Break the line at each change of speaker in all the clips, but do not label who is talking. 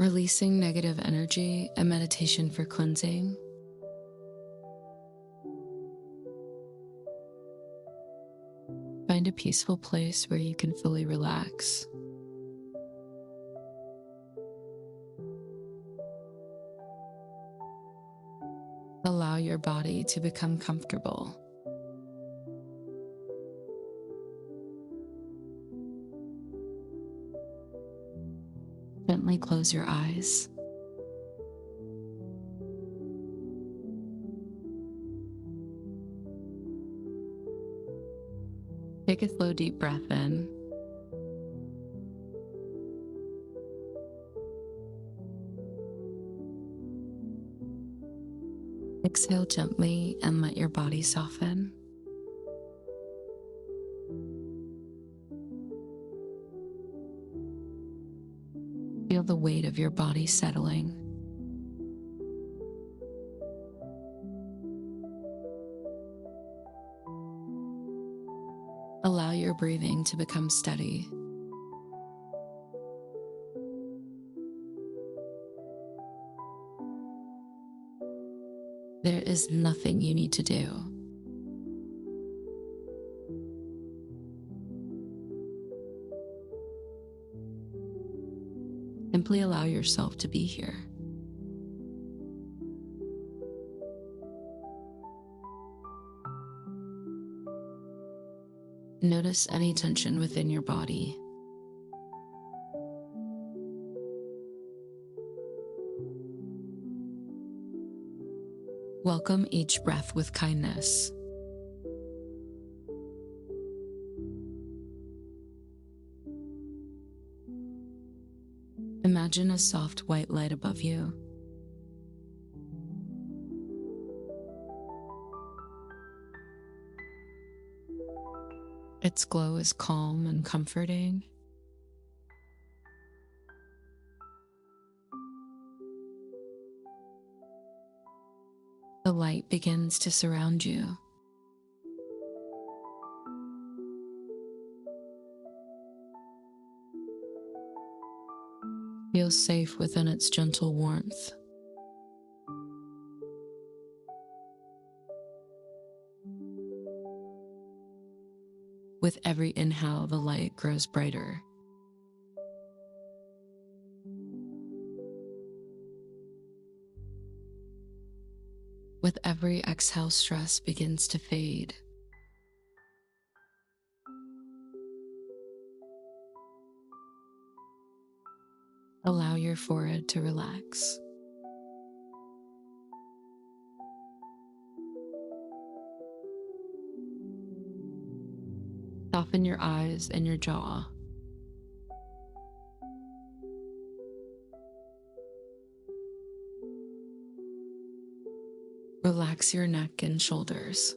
releasing negative energy, a meditation for cleansing. Find a peaceful place where you can fully relax. Allow your body to become comfortable. Gently close your eyes. Take a slow, deep breath in. Exhale gently and let your body soften. Feel the weight of your body settling. Allow your breathing to become steady. There is nothing you need to do. Simply allow yourself to be here. Notice any tension within your body. Welcome each breath with kindness. Imagine a soft white light above you. Its glow is calm and comforting. The light begins to surround you. Feel safe within its gentle warmth. With every inhale, the light grows brighter. With every exhale, stress begins to fade. Allow your forehead to relax. Soften your eyes and your jaw. Relax your neck and shoulders.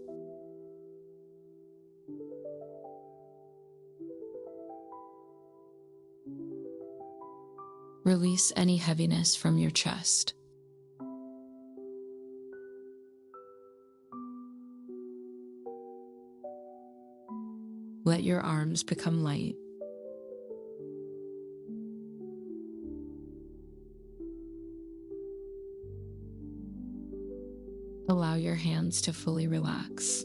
Release any heaviness from your chest. Let your arms become light. Allow your hands to fully relax.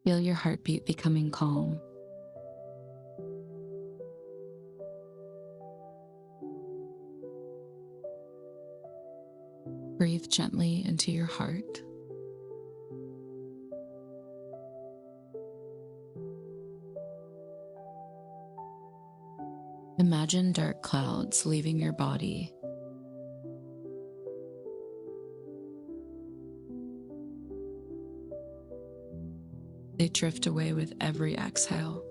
Feel your heartbeat becoming calm. Breathe gently into your heart. Imagine dark clouds leaving your body. They drift away with every exhale.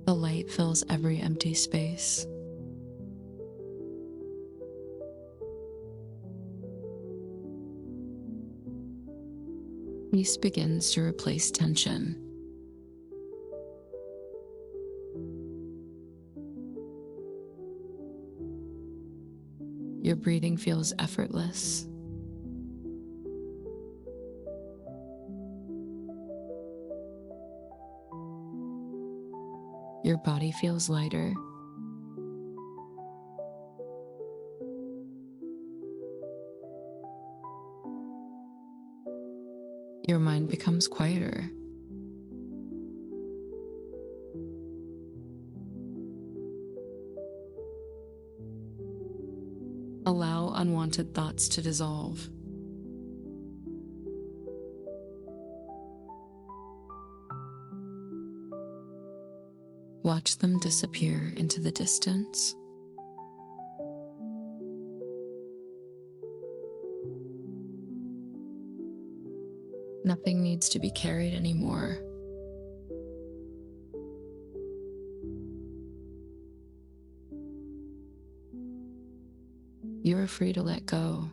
The light fills every empty space. Peace begins to replace tension. Your breathing feels effortless. Your body feels lighter. Your mind becomes quieter. Allow unwanted thoughts to dissolve. Watch them disappear into the distance. Nothing needs to be carried anymore. You are free to let go.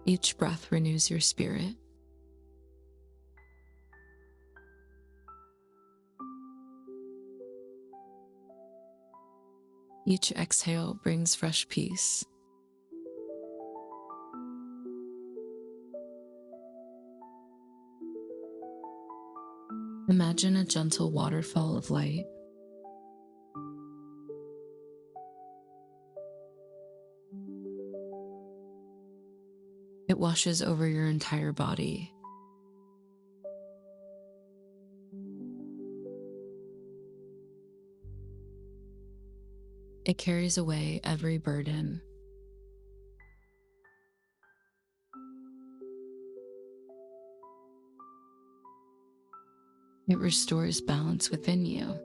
Each breath renews your spirit. Each exhale brings fresh peace. Imagine a gentle waterfall of light. It washes over your entire body. It carries away every burden. It restores balance within you.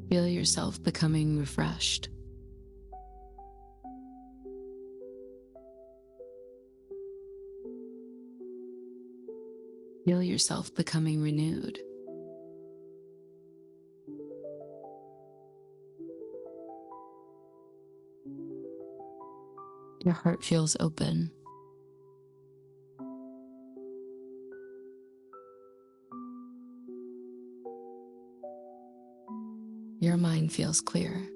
Feel yourself becoming refreshed. Feel yourself becoming renewed. Your heart feels open. Your mind feels clear.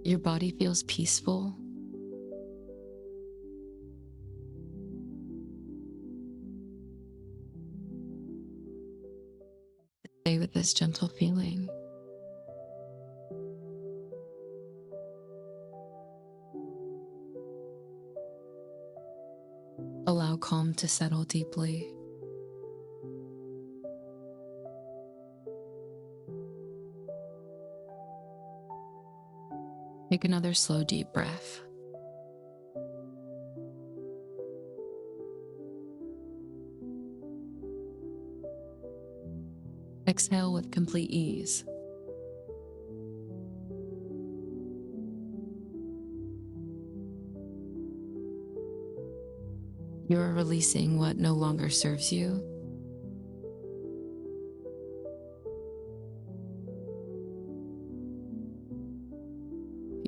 Your body feels peaceful. Stay with this gentle feeling. Allow calm to settle deeply. Take another slow, deep breath. Exhale with complete ease. You are releasing what no longer serves you.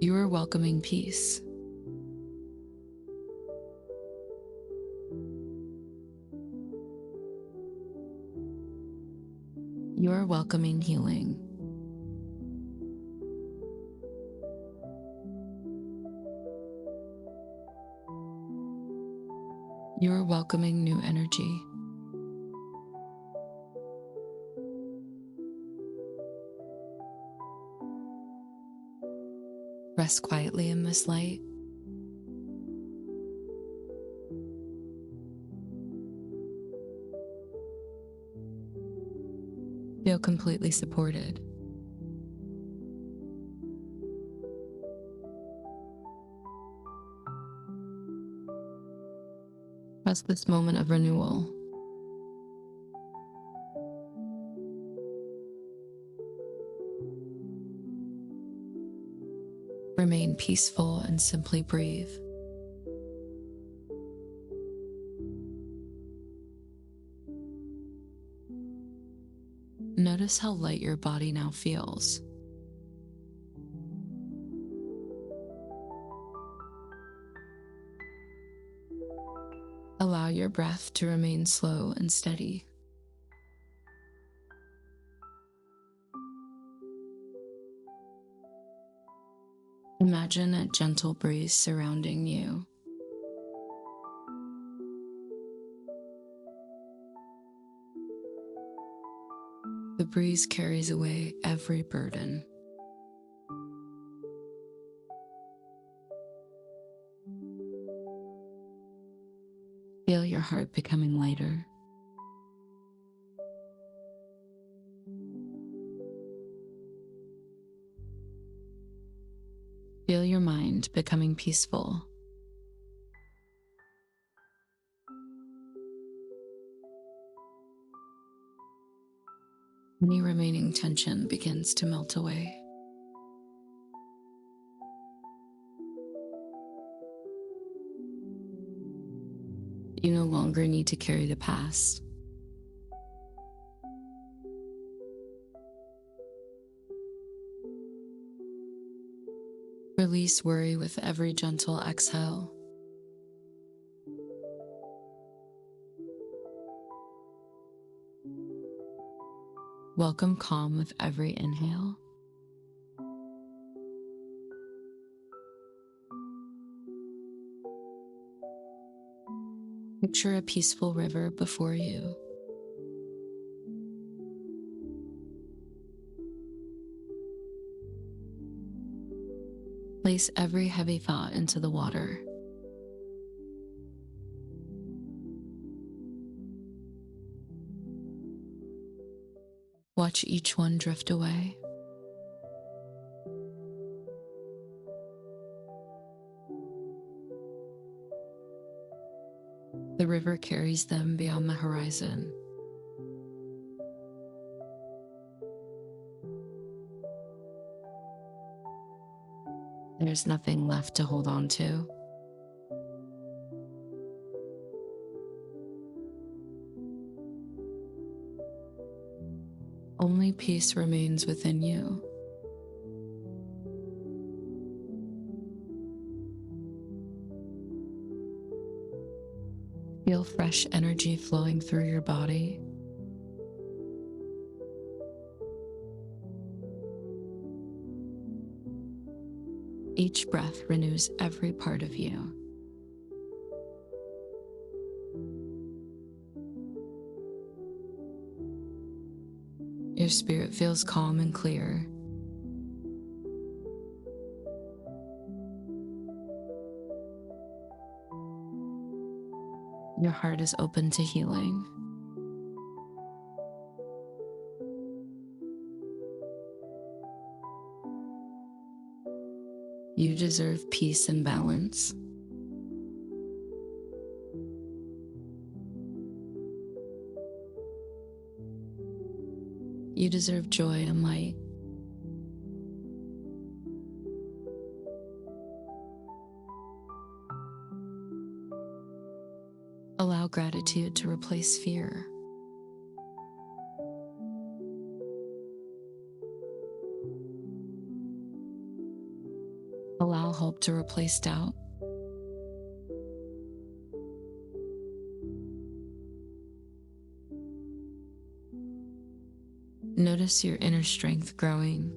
You are welcoming peace. You are welcoming healing. You are welcoming new energy. Rest quietly in this light. Feel completely supported. Trust this moment of renewal. Remain peaceful and simply breathe. Notice how light your body now feels. Allow your breath to remain slow and steady. Imagine a gentle breeze surrounding you. The breeze carries away every burden. Feel your heart becoming lighter. Feel your mind becoming peaceful. Any remaining tension begins to melt away. You no longer need to carry the past. Release worry with every gentle exhale. Welcome calm with every inhale. Picture a peaceful river before you. Place every heavy thought into the water. Watch each one drift away. The river carries them beyond the horizon. There's nothing left to hold on to. Only peace remains within you. Feel fresh energy flowing through your body. Each breath renews every part of you. Your spirit feels calm and clear. Your heart is open to healing. You deserve peace and balance. You deserve joy and light. Allow gratitude to replace fear. Allow hope to replace doubt. Notice your inner strength growing.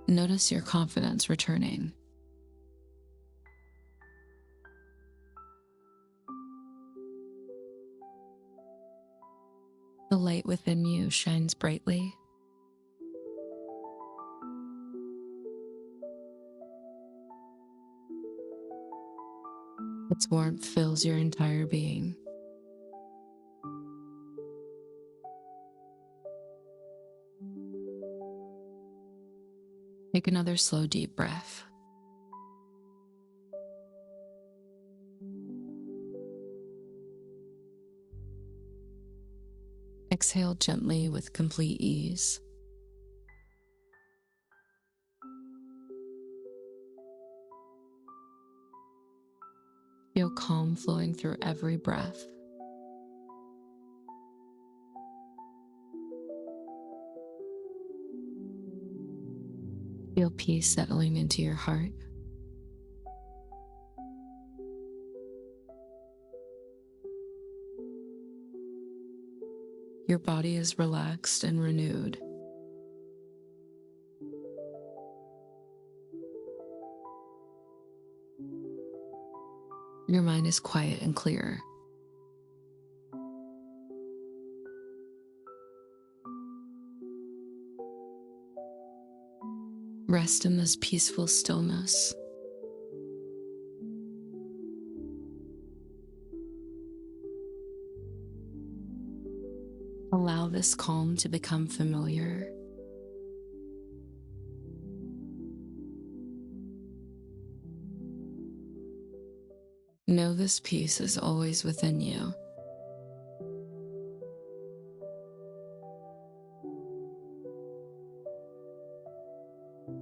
Notice your confidence returning. The light within you shines brightly. Its warmth fills your entire being. Take another slow, deep breath. Exhale gently with complete ease. Feel calm flowing through every breath. Feel peace settling into your heart. Your body is relaxed and renewed. Your mind is quiet and clear. Rest in this peaceful stillness. Allow this calm to become familiar. Know this peace is always within you.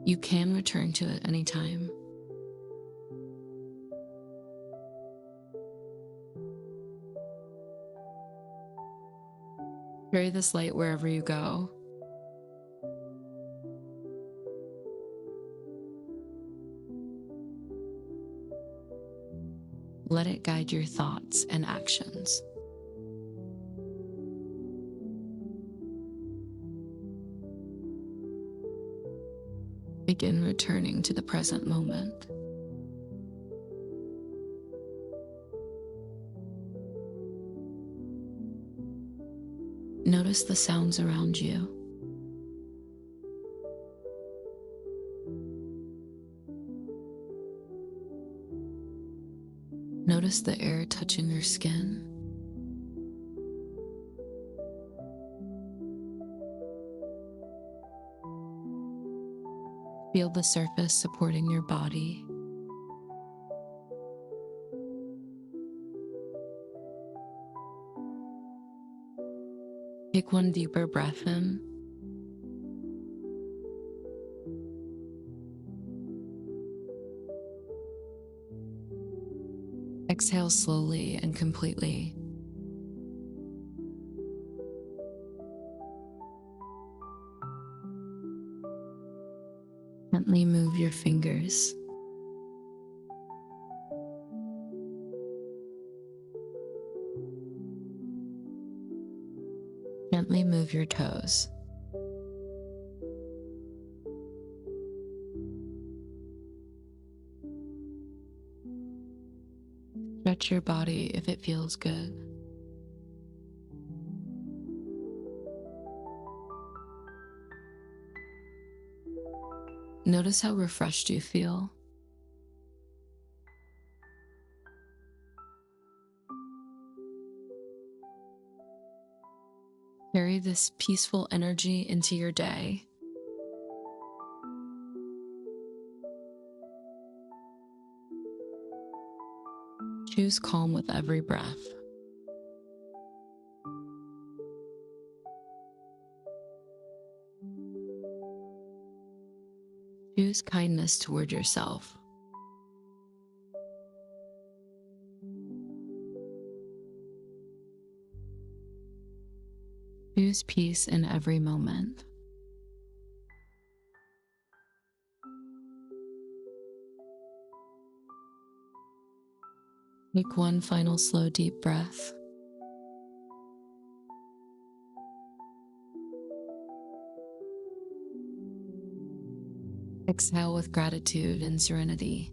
You can return to it anytime. Carry this light wherever you go. Let it guide your thoughts and actions. Begin returning to the present moment. Notice the sounds around you. Notice the air touching your skin. Feel the surface supporting your body. Take one deeper breath in. Exhale slowly and completely. Gently move your fingers. Gently move your toes. Stretch your body if it feels good. Notice how refreshed you feel. Carry this peaceful energy into your day. Choose calm with every breath. Choose kindness toward yourself. Choose peace in every moment. Take one final slow, deep breath. Exhale with gratitude and serenity.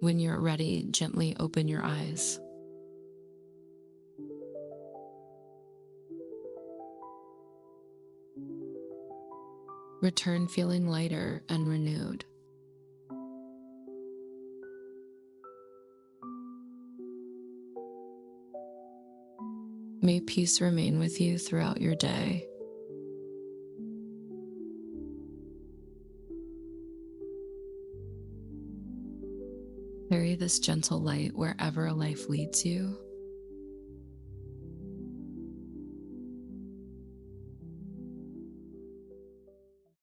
When you're ready, gently open your eyes. Return feeling lighter and renewed. May peace remain with you throughout your day. Carry this gentle light wherever life leads you.